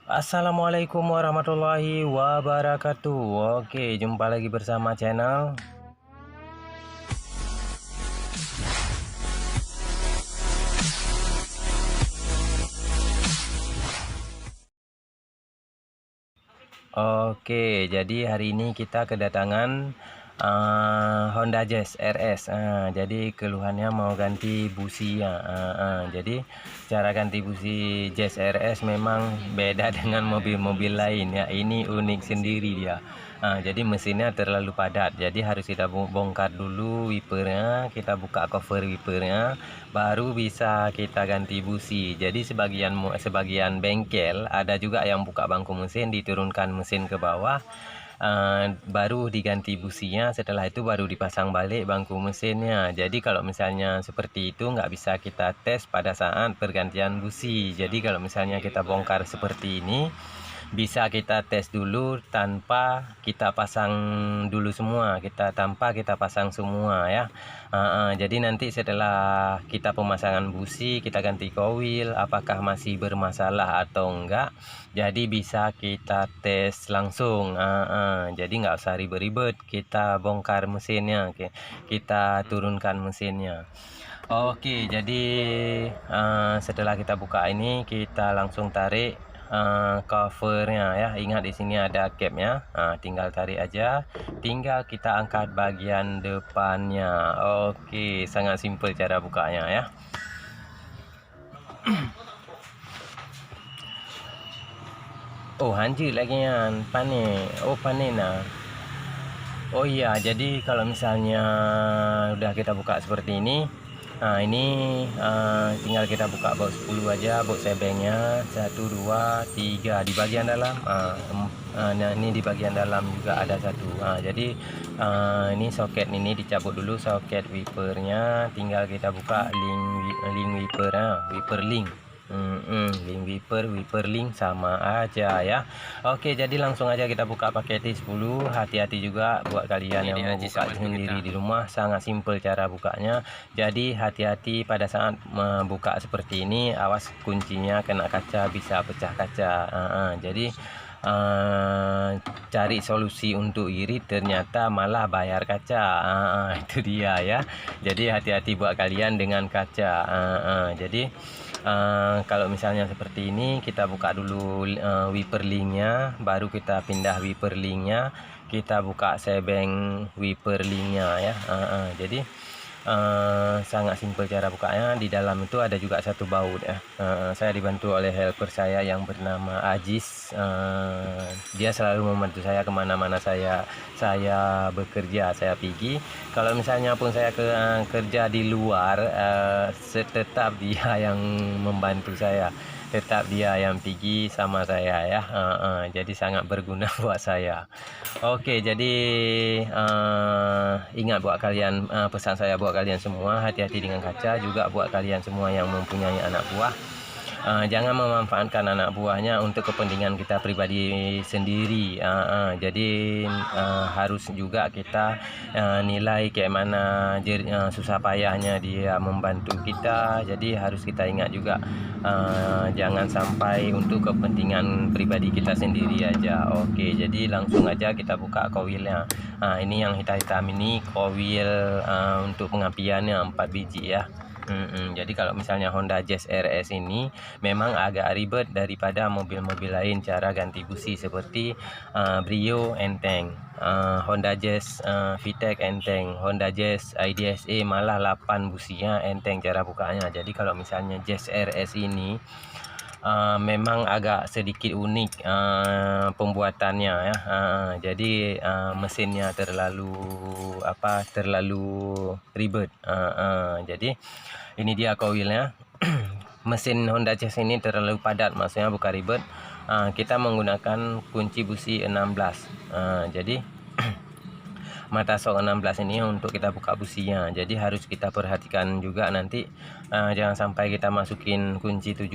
Assalamualaikum warahmatullahi wabarakatuh. Oke, jumpa lagi bersama channel. Oke, jadi hari ini kita kedatangan Honda Jazz RS. Jadi keluhannya mau ganti busi ya. Jadi cara ganti busi Jazz RS memang beda dengan mobil-mobil lain ya. Ini unik sendiri dia. Jadi mesinnya terlalu padat. Jadi harus kita bongkar dulu wipernya, kita buka cover wipernya, baru bisa kita ganti busi. Jadi sebagian bengkel ada juga yang buka bangku mesin, diturunkan mesin ke bawah, baru diganti businya. Setelah itu baru dipasang balik bangku mesinnya. Jadi kalau misalnya seperti itu nggak bisa kita tes pada saat pergantian busi. Jadi kalau misalnya kita bongkar seperti ini, bisa kita tes dulu tanpa kita pasang dulu semua, tanpa kita pasang semua ya. Jadi nanti setelah kita pemasangan busi, kita ganti koil, apakah masih bermasalah atau enggak, jadi bisa kita tes langsung. Jadi nggak usah ribet-ribet, kita bongkar mesinnya, kita turunkan mesinnya. Oke, jadi setelah kita buka ini, kita langsung tarik covernya ya. Ingat di sini ada capnya. Tinggal tarik aja, tinggal kita angkat bagian depannya. Oke, sangat simpel cara bukanya ya. Oh, hancur lagi kan, panen. Oh, panen nah. Oh iya, jadi kalau misalnya udah kita buka seperti ini, ini tinggal kita buka box 10 aja, box sebengnya 1 2 3 di bagian dalam. Nah, ini di bagian dalam juga ada satu. Jadi ini soket ini dicabut dulu, soket wipernya, tinggal kita buka link wipernya, wiper link. Link wiper link sama aja ya. Oke, jadi langsung aja kita buka pakai T10. Hati-hati juga buat kalian yang mau buka sendiri di rumah, sangat simpel cara bukanya. Jadi hati-hati pada saat membuka seperti ini, awas kuncinya kena kaca, bisa pecah kaca. Jadi cari solusi untuk irit ternyata malah bayar kaca. Itu dia ya. Jadi hati-hati buat kalian dengan kaca. Jadi kalau misalnya seperti ini, kita buka dulu wiper linknya, baru kita pindah wiper linknya, kita buka sebeng wiper linknya ya. Jadi sangat simpel cara bukanya. Di dalam itu ada juga satu baut ya. Saya dibantu oleh helper saya yang bernama Ajis. Dia selalu membantu saya kemana-mana saya bekerja, saya pergi. Kalau misalnya pun saya kerja di luar, tetap dia yang membantu saya, tetap dia yang pergi sama saya ya. Jadi sangat berguna buat saya. Oke, jadi ingat buat kalian, pesan saya buat kalian semua, hati-hati dengan kaca. Juga buat kalian semua yang mempunyai anak buah, jangan memanfaatkan anak buahnya untuk kepentingan kita pribadi sendiri. Jadi harus juga kita nilai kayak mana susah payahnya dia membantu kita. Jadi harus kita ingat juga, jangan sampai untuk kepentingan pribadi kita sendiri aja. Oke, jadi langsung aja kita buka koilnya. Ini yang hitam-hitam ini koil untuk pengapiannya 4 biji ya. Jadi kalau misalnya Honda Jazz RS ini memang agak ribet daripada mobil-mobil lain cara ganti busi, seperti Brio enteng, Honda Jazz VTEC enteng, Honda Jazz IDSA malah 8 businya enteng cara bukanya. Jadi kalau misalnya Jazz RS ini memang agak sedikit unik pembuatannya ya. Jadi mesinnya terlalu ribet. Jadi ini dia koilnya. Mesin Honda Jazz ini terlalu padat, maksudnya bukan ribet. Kita menggunakan kunci busi 16. Jadi mata sok 16 ini untuk kita buka businya. Jadi harus kita perhatikan juga nanti, jangan sampai kita masukin kunci 17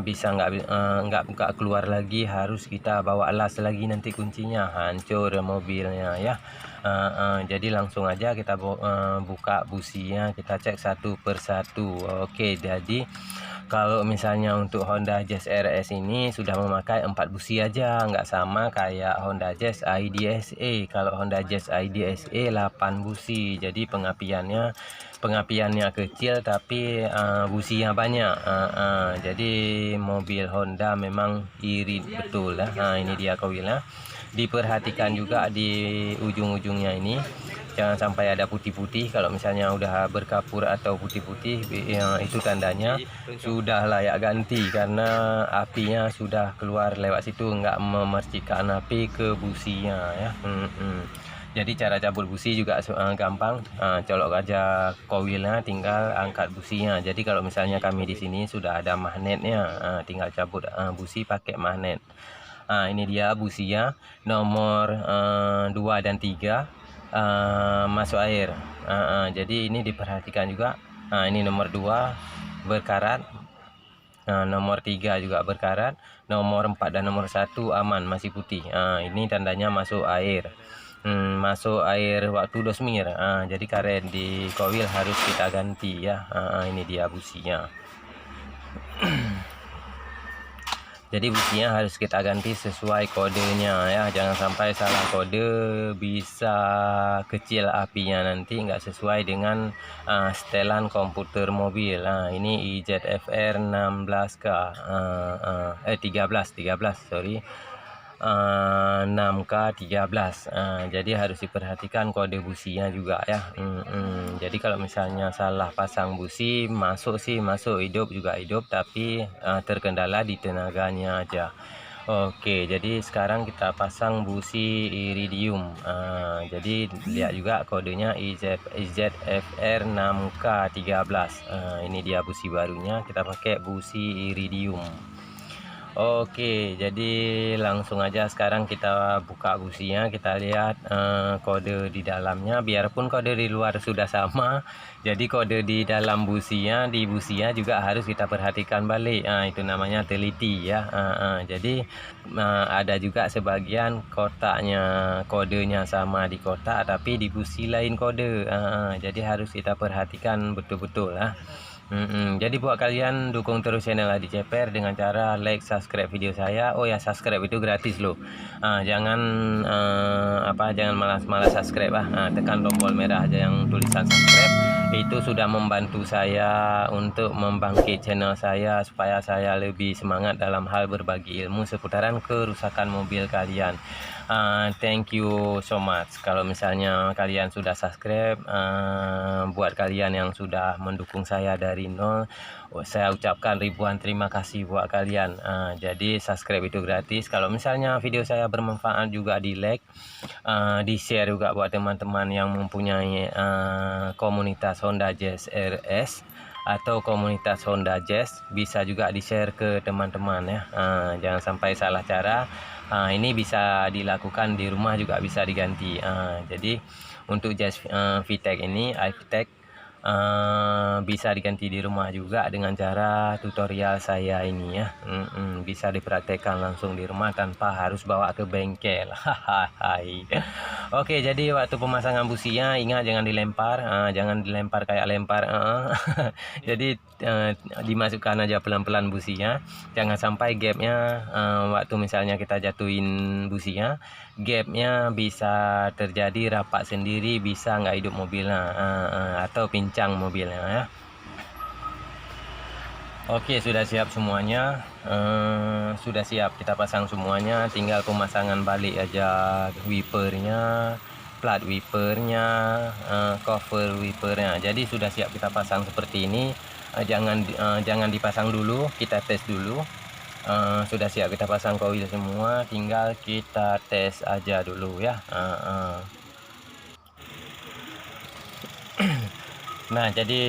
bisa nggak buka keluar lagi, harus kita bawa las lagi, nanti kuncinya hancur mobilnya ya. Jadi langsung aja kita buka businya, kita cek satu persatu. Oke, jadi Kalau misalnya untuk Honda Jazz RS ini sudah memakai 4 busi aja, nggak sama kayak Honda Jazz IDSE. Kalau Honda Jazz IDSE 8 busi, jadi pengapiannya kecil tapi businya banyak. Jadi mobil Honda memang irit betul lah. Ini dia koilnya. Diperhatikan juga di ujung-ujungnya ini, jangan sampai ada putih-putih. Kalau misalnya udah berkapur atau putih-putih, itu tandanya sudah layak ganti, karena apinya sudah keluar lewat situ, nggak memercikan api ke businya ya. Jadi cara cabut busi juga gampang, colok aja koilnya, tinggal angkat businya. Jadi kalau misalnya kami di sini sudah ada magnetnya, tinggal cabut busi pakai magnet. Ini dia businya nomor 2 dan 3 masuk air. Jadi ini diperhatikan juga. Ini nomor 2 berkarat, nomor 3 juga berkarat, nomor 4 dan nomor 1 aman, masih putih. Ini tandanya masuk air. Masuk air waktu dosmir. Jadi karet di koil harus kita ganti ya. Ini dia businya. Jadi businya harus kita ganti sesuai kodenya ya, jangan sampai salah kode, bisa kecil apinya nanti, nggak sesuai dengan setelan komputer mobil. Ini IZFR 16K 13 sorry, 6K 13. Jadi harus diperhatikan kode businya juga ya. Jadi kalau misalnya salah pasang busi, masuk hidup juga hidup, tapi terkendala di tenaganya aja. Oke, jadi sekarang kita pasang busi iridium. Jadi lihat juga kodenya IZFR 6K 13. Ini dia busi barunya, kita pakai busi iridium. Oke, jadi langsung aja sekarang kita buka businya, kita lihat kode di dalamnya. Biarpun kode di luar sudah sama, jadi kode di dalam businya, di businya juga harus kita perhatikan balik. Itu namanya teliti ya. Jadi ada juga sebagian kotaknya, kodenya sama di kotak, tapi di busi lain kode. Jadi harus kita perhatikan betul-betul lah. Jadi buat kalian dukung terus channel Adi Ceper dengan cara like, subscribe video saya. Oh ya, subscribe itu gratis loh. Jangan jangan malas-malas subscribe tekan tombol merah aja yang tulisan subscribe. Itu sudah membantu saya untuk membangkit channel saya supaya saya lebih semangat dalam hal berbagi ilmu seputaran kerusakan mobil kalian. Thank you so much kalau misalnya kalian sudah subscribe. Buat kalian yang sudah mendukung saya dari nol, saya ucapkan ribuan terima kasih buat kalian. Jadi subscribe itu gratis. Kalau misalnya video saya bermanfaat juga di like, di share juga buat teman-teman yang mempunyai komunitas Honda Jazz RS atau komunitas Honda Jazz, bisa juga di share ke teman-teman ya. Jangan sampai salah cara. Ini bisa dilakukan di rumah juga bisa diganti. Jadi untuk Jazz VTEC ini, iVTEC, bisa diganti di rumah juga dengan cara tutorial saya ini ya. Bisa dipraktekkan langsung di rumah tanpa harus bawa ke bengkel. Oke, jadi waktu pemasangan businya ingat jangan dilempar kayak lempar. Jadi dimasukkan aja pelan-pelan businya, jangan sampai gapnya waktu misalnya kita jatuhin businya, gapnya bisa terjadi rapat sendiri, bisa nggak hidup mobilnya atau pincang mobilnya ya. Oke, sudah siap semuanya. Sudah siap kita pasang semuanya, tinggal pemasangan balik aja wipernya, plat wipernya, cover wipernya. Jadi sudah siap kita pasang seperti ini. Jangan dipasang dulu, kita tes dulu. Sudah siap kita pasang koil semua, tinggal kita tes aja dulu ya. Nah, jadi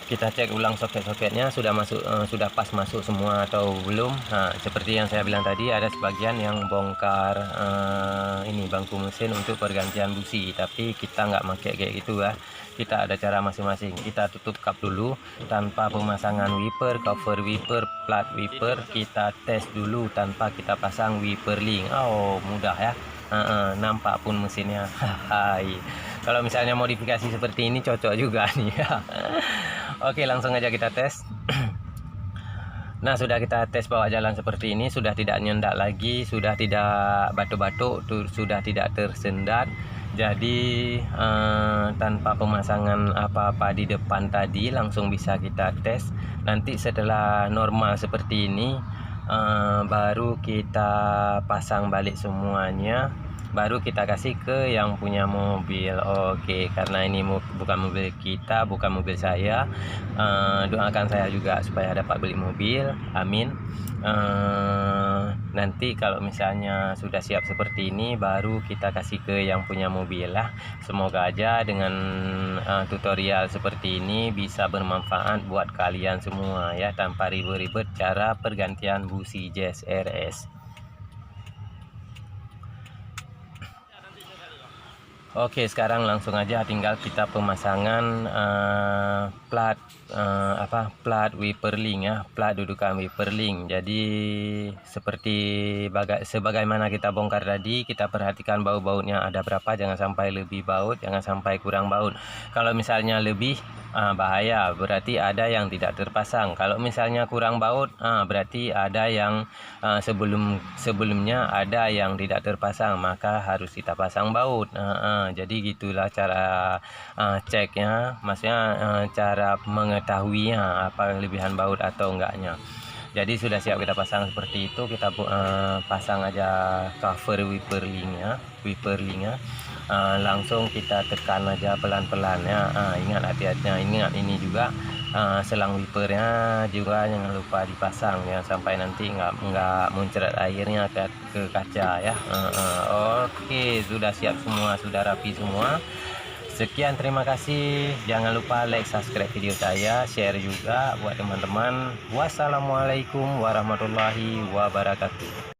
kita cek ulang soket-soketnya sudah masuk, sudah pas masuk semua atau belum. Seperti yang saya bilang tadi, ada sebagian yang bongkar ini bangku mesin untuk pergantian busi, tapi kita nggak pakai kayak gitu ya. Kita ada cara masing-masing. Kita tutup kap dulu tanpa pemasangan wiper, cover wiper, plat wiper. Kita tes dulu tanpa kita pasang wiper link. Oh, mudah ya. Nampak pun mesinnya. Kalau misalnya modifikasi seperti ini cocok juga nih ya. Oke, langsung aja kita tes. Nah, sudah kita tes bawa jalan seperti ini, sudah tidak nyendak lagi, sudah tidak batuk-batuk, sudah tidak tersendat. Jadi tanpa pemasangan apa-apa di depan tadi langsung bisa kita tes. Nanti setelah normal seperti ini baru kita pasang balik semuanya, baru kita kasih ke yang punya mobil. Oke, karena ini bukan mobil kita, bukan mobil saya, doakan saya juga supaya dapat beli mobil, amin. Nanti kalau misalnya sudah siap seperti ini baru kita kasih ke yang punya mobil lah. Semoga aja dengan tutorial seperti ini bisa bermanfaat buat kalian semua ya, tanpa ribet-ribet cara pergantian busi Jazz RS. Oke, sekarang langsung aja tinggal kita pemasangan plat plat wiper link ya, plat dudukan wiper link. Jadi seperti sebagaimana kita bongkar tadi, kita perhatikan baut-bautnya ada berapa, jangan sampai lebih baut, jangan sampai kurang baut. Kalau misalnya lebih bahaya, berarti ada yang tidak terpasang. Kalau misalnya kurang baut, berarti ada yang sebelumnya ada yang tidak terpasang, maka harus kita pasang baut. Jadi gitulah cara ceknya, maksudnya cara mengetahuinya apa kelebihan baut atau enggaknya. Jadi sudah siap kita pasang seperti itu, kita pasang aja cover wiper linknya, langsung kita tekan aja pelan-pelan ya. Ingat hati-hatinya, ingat ini juga selang wipernya juga jangan lupa dipasang ya, sampai nanti nggak muncrat airnya ke kaca ya. Oke, sudah siap semua, sudah rapi semua. Sekian, terima kasih. Jangan lupa like, subscribe video saya, share juga buat teman-teman. Wassalamualaikum warahmatullahi wabarakatuh.